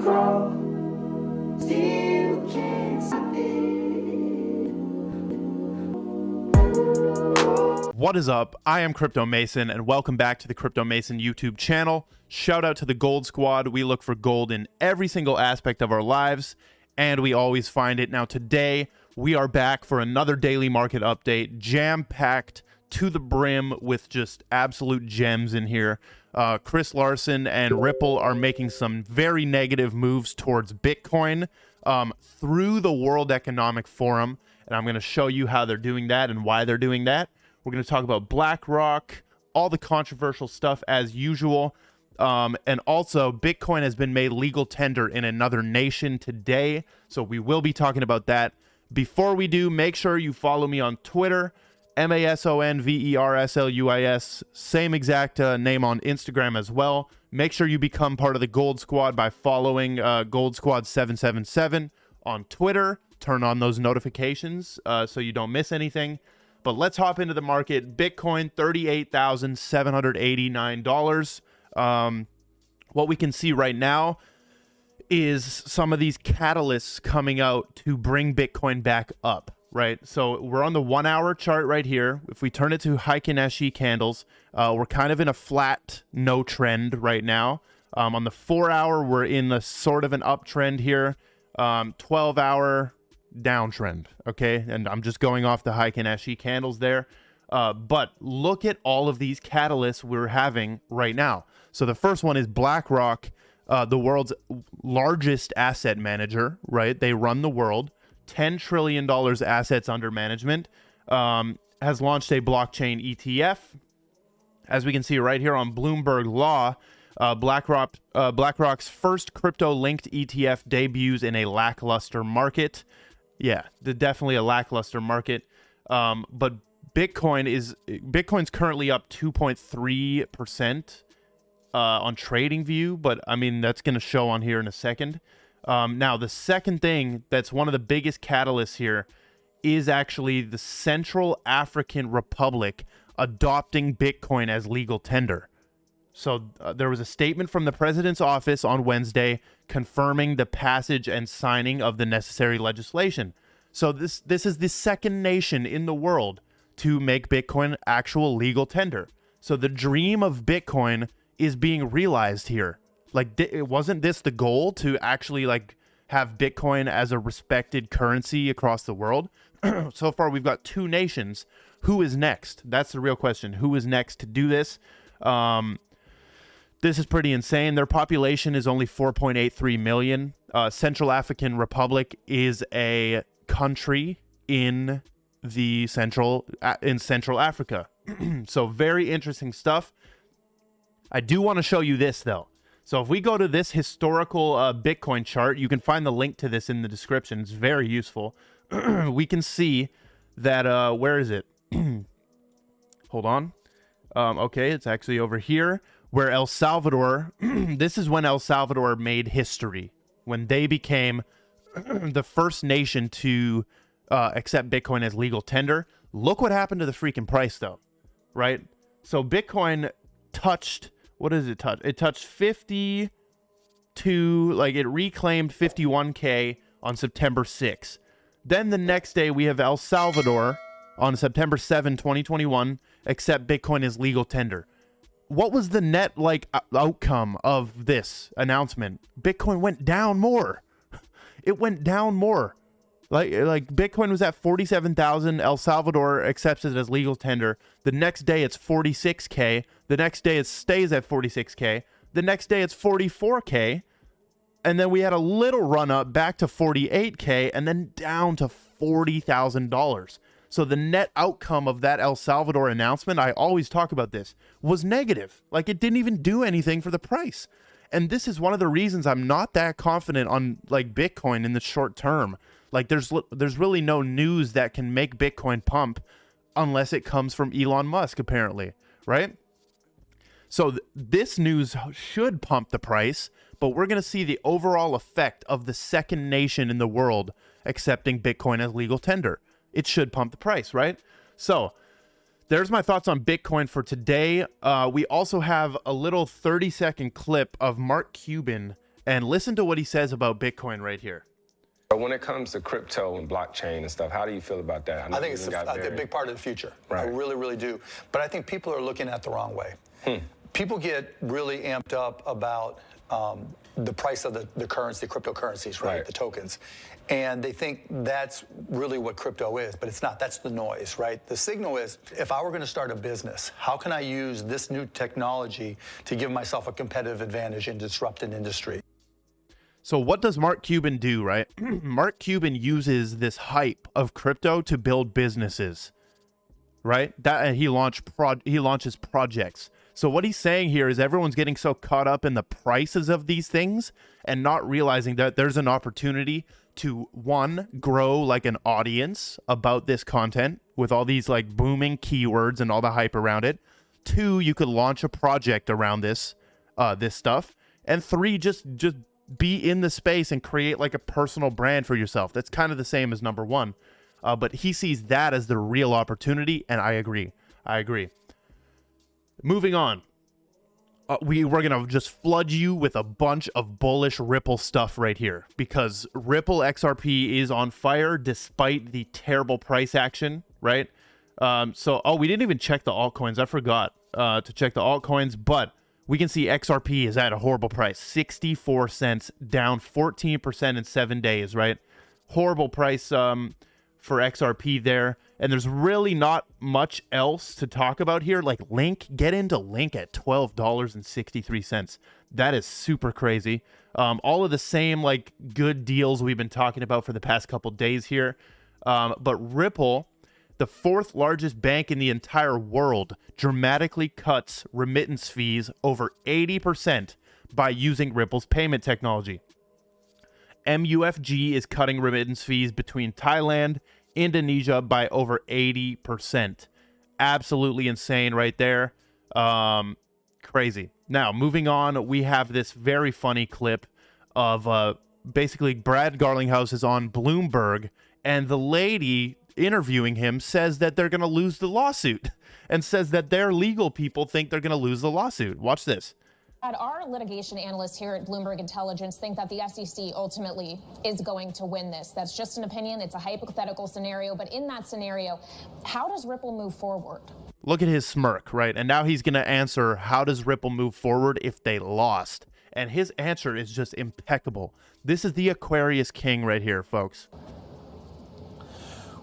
grow, still can't stop it. What is up? I am Crypto Mason, and welcome back to the Crypto Mason YouTube channel. Shout out to the Gold Squad. We look for gold in every single aspect of our lives, and we always find it. Now today, we are back for another daily market update, jam-packed to the brim with just absolute gems in here. Chris Larson and Ripple are making some very negative moves towards Bitcoin through the World Economic Forum, and I'm going to show you how they're doing that and why they're doing that. We're going to talk about BlackRock, all the controversial stuff as usual, and also Bitcoin has been made legal tender in another nation today, so we will be talking about that. Before we do, make sure you follow me on Twitter, MASONVERSLUIS, same exact name on Instagram as well. Make sure you become part of the Gold Squad by following Gold Squad 777 on Twitter. Turn on those notifications so you don't miss anything. But let's hop into the market. Bitcoin, $38,789. What we can see right now is some of these catalysts coming out to bring Bitcoin back up, right? So we're on the 1 hour chart right here. If we turn it to Heiken Ashi candles, we're kind of in a flat no trend right now. On the 4 hour, we're in a sort of an uptrend here. 12 hour downtrend, okay? And I'm just going off the Heiken Ashi candles there. But look at all of these catalysts we're having right now. So the first one is BlackRock, the world's largest asset manager, right? They run the world. $10 trillion assets under management, has launched a blockchain ETF. As we can see right here on Bloomberg Law, BlackRock's first crypto-linked ETF debuts in a lackluster market. Yeah, definitely a lackluster market. But Bitcoin's currently up 2.3% on TradingView, but I mean that's going to show on here in a second. Now, the second thing that's one of the biggest catalysts here is actually the Central African Republic adopting Bitcoin as legal tender. So there was a statement from the president's office on Wednesday confirming the passage and signing of the necessary legislation. So this is the second nation in the world to make Bitcoin actual legal tender. So the dream of Bitcoin is being realized here. Like, wasn't this the goal, to actually like have Bitcoin as a respected currency across the world? So far, we've got two nations. Who is next? That's the real question. Who is next to do this? This is pretty insane. Their population is only 4.83 million. Central African Republic is a country in the Central Africa. So very interesting stuff. I do want to show you this though. So if we go to this historical Bitcoin chart, you can find the link to this in the description. It's very useful. We can see that, where is it? Hold on. Okay, it's actually over here, where El Salvador, this is when El Salvador made history, when they became the first nation to accept Bitcoin as legal tender. Look what happened to the freaking price though, right? So Bitcoin touched, what does it touch? It touched 52, like it reclaimed 51K on September 6th. Then the next day we have El Salvador on September 7, 2021, accept Bitcoin as legal tender. What was the net like outcome of this announcement? Bitcoin went down more. It went down more. Like Bitcoin was at 47,000. El Salvador accepts it as legal tender. The next day it's 46K. The next day it stays at 46K. The next day it's 44K. And then we had a little run up back to 48K and then down to $40,000. So the net outcome of that El Salvador announcement, I always talk about this, was negative. Like it didn't even do anything for the price. And this is one of the reasons I'm not that confident on like Bitcoin in the short term. Like there's really no news that can make Bitcoin pump unless it comes from Elon Musk, apparently, right? So this news should pump the price, but we're going to see the overall effect of the second nation in the world accepting Bitcoin as legal tender. It should pump the price, right? So there's my thoughts on Bitcoin for today. We also have a little 30-second clip of Mark Cuban And listen to what he says about Bitcoin right here. But when it comes to crypto and blockchain and stuff, how do you feel about that? I think it's a big part of the future. Right. I really, really do. But I think people are looking at it the wrong way. People get really amped up about the price of the currency, cryptocurrencies, right? The tokens. And they think that's really what crypto is, but it's not. That's the noise, right? The signal is, if I were going to start a business, how can I use this new technology to give myself a competitive advantage and disrupt an industry? So what does Mark Cuban do, right? Mark Cuban uses this hype of crypto to build businesses, right? That he launches projects. So what he's saying here is everyone's getting so caught up in the prices of these things and not realizing that there's an opportunity to, one, grow like an audience about this content with all these like booming keywords and all the hype around it. Two, you could launch a project around this stuff. And three, just be in the space and create like a personal brand for yourself. That's kind of the same as number one. But he sees that as the real opportunity, and I agree. Moving on. We're going to just flood you with a bunch of bullish Ripple stuff right here, because Ripple XRP is on fire despite the terrible price action, right? We didn't even check the altcoins. I forgot to check the altcoins, but we can see XRP is at a horrible price, 64 cents, down 14% in 7 days, right? Horrible price for XRP there. And there's really not much else to talk about here. Like Link, get into Link at $12.63. That is super crazy. All of the same like good deals we've been talking about for the past couple days here. But Ripple, the fourth largest bank in the entire world, dramatically cuts remittance fees over 80% by using Ripple's payment technology. MUFG is cutting remittance fees between Thailand, Indonesia by over 80%. Absolutely insane right there. Crazy. Now, moving on, we have this very funny clip of basically Brad Garlinghouse is on Bloomberg, and the lady interviewing him says that they're going to lose the lawsuit and says that their legal people think they're going to lose the lawsuit. Watch this. Our litigation analysts here at Bloomberg Intelligence think that the SEC ultimately is going to win this. That's just an opinion. It's a hypothetical scenario. But in that scenario, how does Ripple move forward? Look at his smirk, right? And now he's going to answer, how does Ripple move forward if they lost? And his answer is just impeccable. This is the Aquarius King right here, folks.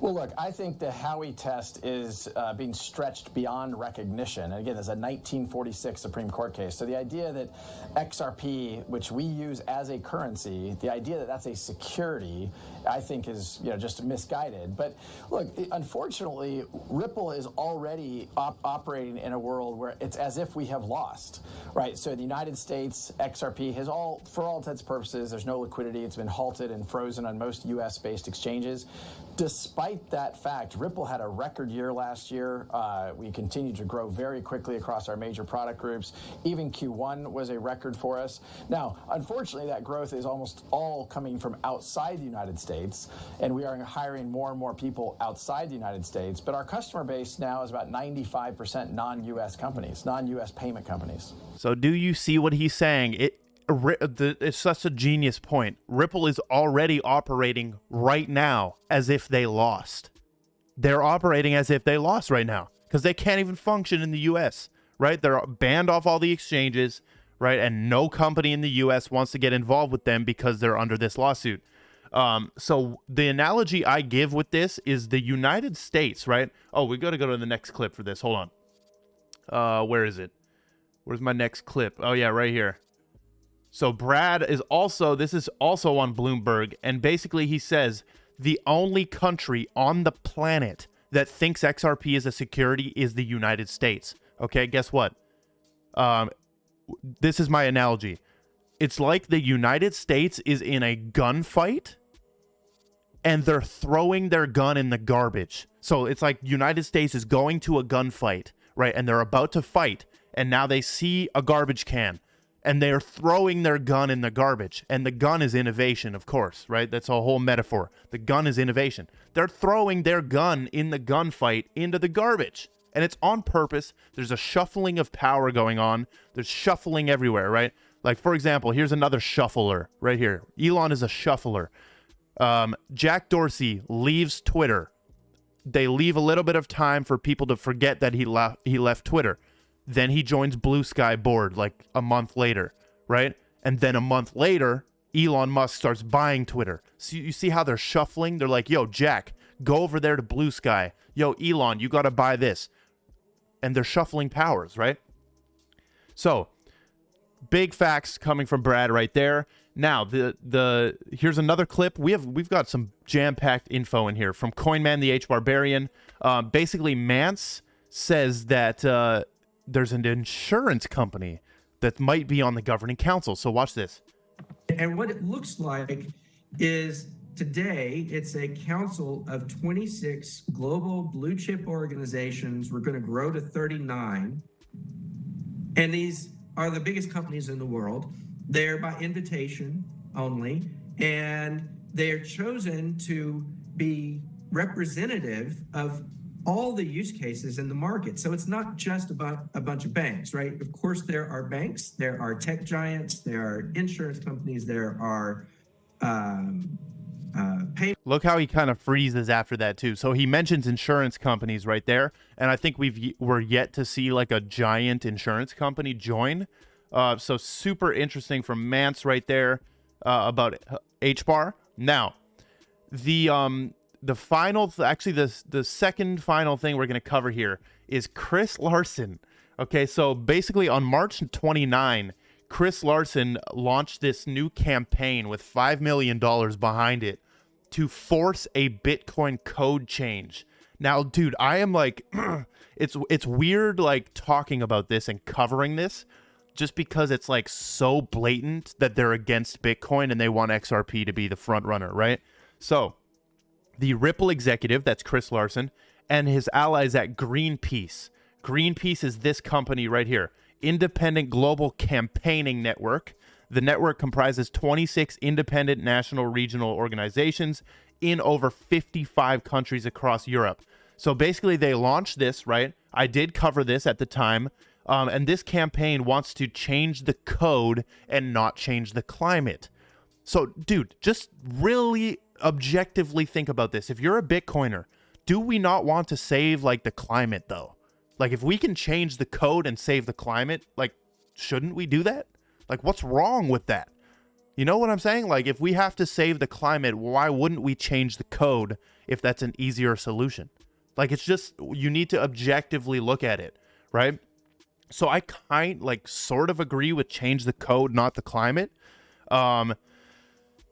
Well, look, I think the Howey test is being stretched beyond recognition. And again, there's a 1946 Supreme Court case. So the idea that XRP, which we use as a currency, the idea that that's a security, I think is just misguided. But look, unfortunately, Ripple is already operating in a world where it's as if we have lost, right? So the United States, XRP has for all intents and purposes, there's no liquidity. It's been halted and frozen on most U.S.-based exchanges. Despite that fact, Ripple had a record year last year. We continued to grow very quickly across our major product groups. Even Q1 was a record for us. Now, unfortunately, that growth is almost all coming from outside the United States, and we are hiring more and more people outside the United States. But our customer base now is about 95% non-U.S. companies, non-U.S. payment companies. So do you see what he's saying? It's such a genius point. Ripple is already operating right now as if they lost. They're operating as if they lost right now because they can't even function in the U.S., right? They're banned off all the exchanges, right? And no company in the U.S. wants to get involved with them because they're under this lawsuit. So the analogy I give with this is the United States, right? Oh, we got to go to the next clip for this. Hold on. Where is it? Where's my next clip? Oh, yeah, right here. So Brad is this is also on Bloomberg, and basically he says the only country on the planet that thinks XRP is a security is the United States. Okay, guess what? This is my analogy. It's like the United States is in a gunfight, and they're throwing their gun in the garbage. So it's like United States is going to a gunfight, right? And they're about to fight, and now they see a garbage can. And they're throwing their gun in the garbage. And the gun is innovation, of course, right? That's a whole metaphor. The gun is innovation. They're throwing their gun in the gunfight into the garbage. And it's on purpose. There's a shuffling of power going on. There's shuffling everywhere, right? Like, for example, here's another shuffler right here. Elon is a shuffler. Jack Dorsey leaves Twitter. They leave a little bit of time for people to forget that he left Twitter. Then he joins Blue Sky board like a month later, right? And then a month later, Elon Musk starts buying Twitter. So you see how they're shuffling? They're like, yo, Jack, go over there to Blue Sky. Yo, Elon, you got to buy this. And they're shuffling powers, right? So, big facts coming from Brad right there. Now, here's another clip. We've got some jam-packed info in here from Coinman the H Barbarian. Basically, Mance says that there's an insurance company that might be on the governing council. So watch this. And what it looks like is today it's a council of 26 global blue chip organizations. We're going to grow to 39. And these are the biggest companies in the world. They're by invitation only, and they're chosen to be representative of all the use cases in the market. So it's not just about a bunch of banks, right? Of course, there are banks, there are tech giants, there are insurance companies, there are Look how he kind of freezes after that too. So he mentions insurance companies right there, and I think we're yet to see like a giant insurance company join. So super interesting from Mance right there about HBAR. Now, the final, actually the second final thing we're going to cover here is Chris Larson. Okay, so basically on March 29, Chris Larson launched this new campaign with $5 million behind it to force a Bitcoin code change. Now, dude, I am like, it's weird like talking about this and covering this just because it's like so blatant that they're against Bitcoin and they want XRP to be the front runner, right? So the Ripple executive, that's Chris Larson, and his allies at Greenpeace. Greenpeace is this company right here, Independent Global Campaigning Network. The network comprises 26 independent national regional organizations in over 55 countries across Europe. So basically they launched this, right? I did cover this at the time. And this campaign wants to change the code and not change the climate. So, dude, just really objectively think about this. If you're a Bitcoiner, do we not want to save, like, the climate, though? Like, if we can change the code and save the climate, like, shouldn't we do that? Like, what's wrong with that? You know what I'm saying? Like, if we have to save the climate, why wouldn't we change the code if that's an easier solution? Like, it's just, you need to objectively look at it, right? So I sort of agree with change the code, not the climate.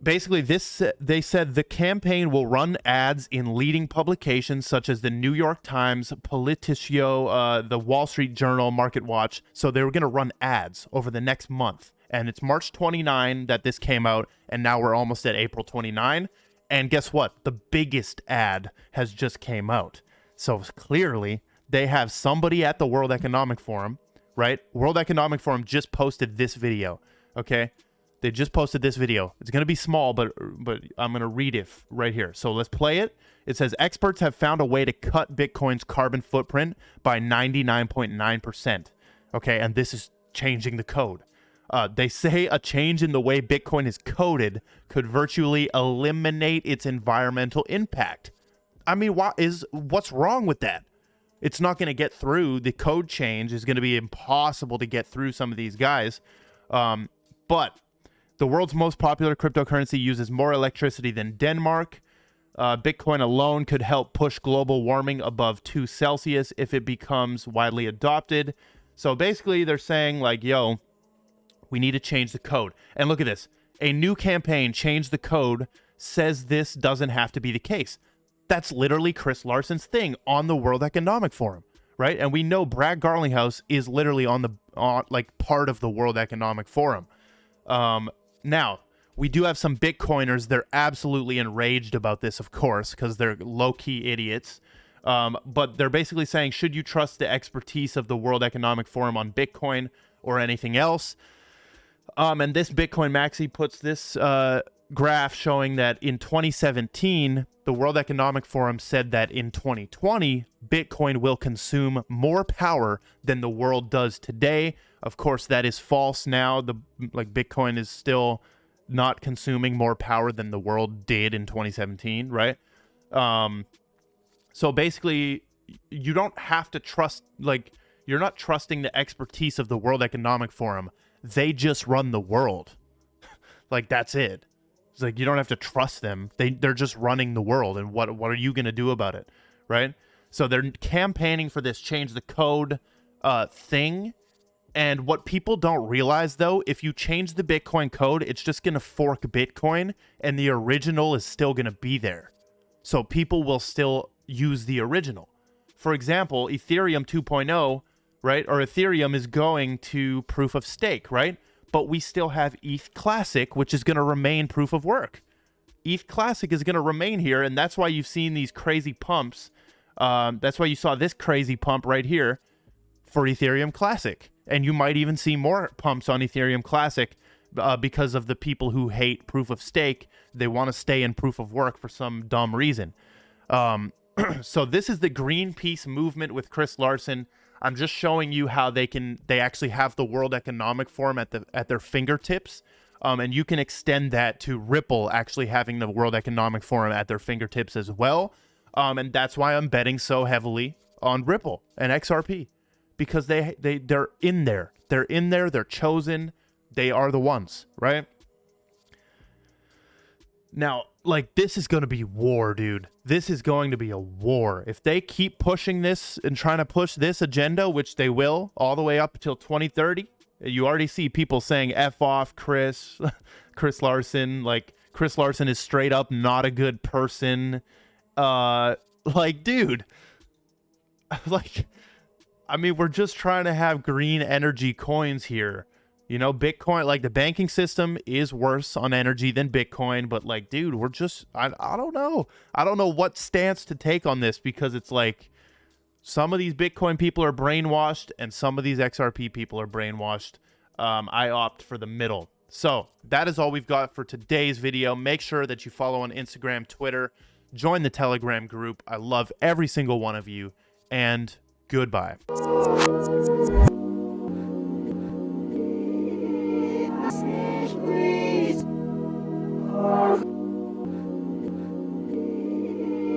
Basically, they said the campaign will run ads in leading publications such as the New York Times, Politico, the Wall Street Journal, Market Watch. So they were going to run ads over the next month. And it's March 29 that this came out, and now we're almost at April 29. And guess what? The biggest ad has just came out. So clearly, they have somebody at the World Economic Forum, right? World Economic Forum just posted this video, okay? They just posted this video. It's going to be small, but I'm going to read it right here. So let's play it. It says, experts have found a way to cut Bitcoin's carbon footprint by 99.9%. Okay, and this is changing the code. They say a change in the way Bitcoin is coded could virtually eliminate its environmental impact. I mean, what's wrong with that? It's not going to get through. The code change is going to be impossible to get through some of these guys. But the world's most popular cryptocurrency uses more electricity than Denmark. Bitcoin alone could help push global warming above 2 Celsius if it becomes widely adopted. So basically, they're saying, like, yo, we need to change the code. And look at this. A new campaign, Change the Code, says this doesn't have to be the case. That's literally Chris Larson's thing on the World Economic Forum, right? And we know Brad Garlinghouse is literally on part of the World Economic Forum. Now, we do have some Bitcoiners. They're absolutely enraged about this, of course, because they're low-key idiots. But they're basically saying, should you trust the expertise of the World Economic Forum on Bitcoin or anything else? And this Bitcoin Maxi puts this graph showing that in 2017, the World Economic Forum said that in 2020, Bitcoin will consume more power than the world does today. Of course, that is false now. Bitcoin is still not consuming more power than the world did in 2017, right? So basically, you don't have to trust, you're not trusting the expertise of the World Economic Forum. They just run the world. That's it. It's you don't have to trust them. They're just running the world. And what are you going to do about it, right? So they're campaigning for this change the code thing. And what people don't realize, though, if you change the Bitcoin code, it's just going to fork Bitcoin, and the original is still going to be there. So people will still use the original. For example, Ethereum 2.0, right? Or Ethereum is going to proof of stake, right? But we still have ETH Classic, which is going to remain proof of work. ETH Classic is going to remain here, and that's why you've seen these crazy pumps. That's why you saw this crazy pump right here for Ethereum Classic. And you might even see more pumps on Ethereum Classic because of the people who hate proof of stake. They want to stay in proof of work for some dumb reason. So this is the Greenpeace movement with Chris Larsen. I'm just showing you how they actually have the World Economic Forum at their fingertips. And you can extend that to Ripple actually having the World Economic Forum at their fingertips as well. And that's why I'm betting so heavily on Ripple and XRP. Because they're in there. They're in there. They're chosen. They are the ones, right? Now, this is going to be war, dude. This is going to be a war. If they keep pushing this and trying to push this agenda, which they will, all the way up until 2030, you already see people saying F off Chris Larsen. Chris Larsen is straight up not a good person. Dude. I mean, we're just trying to have green energy coins here. You know, Bitcoin, the banking system is worse on energy than Bitcoin. But dude, we're just, I don't know. I don't know what stance to take on this because it's some of these Bitcoin people are brainwashed and some of these XRP people are brainwashed. I opt for the middle. So that is all we've got for today's video. Make sure that you follow on Instagram, Twitter, join the Telegram group. I love every single one of you, and goodbye.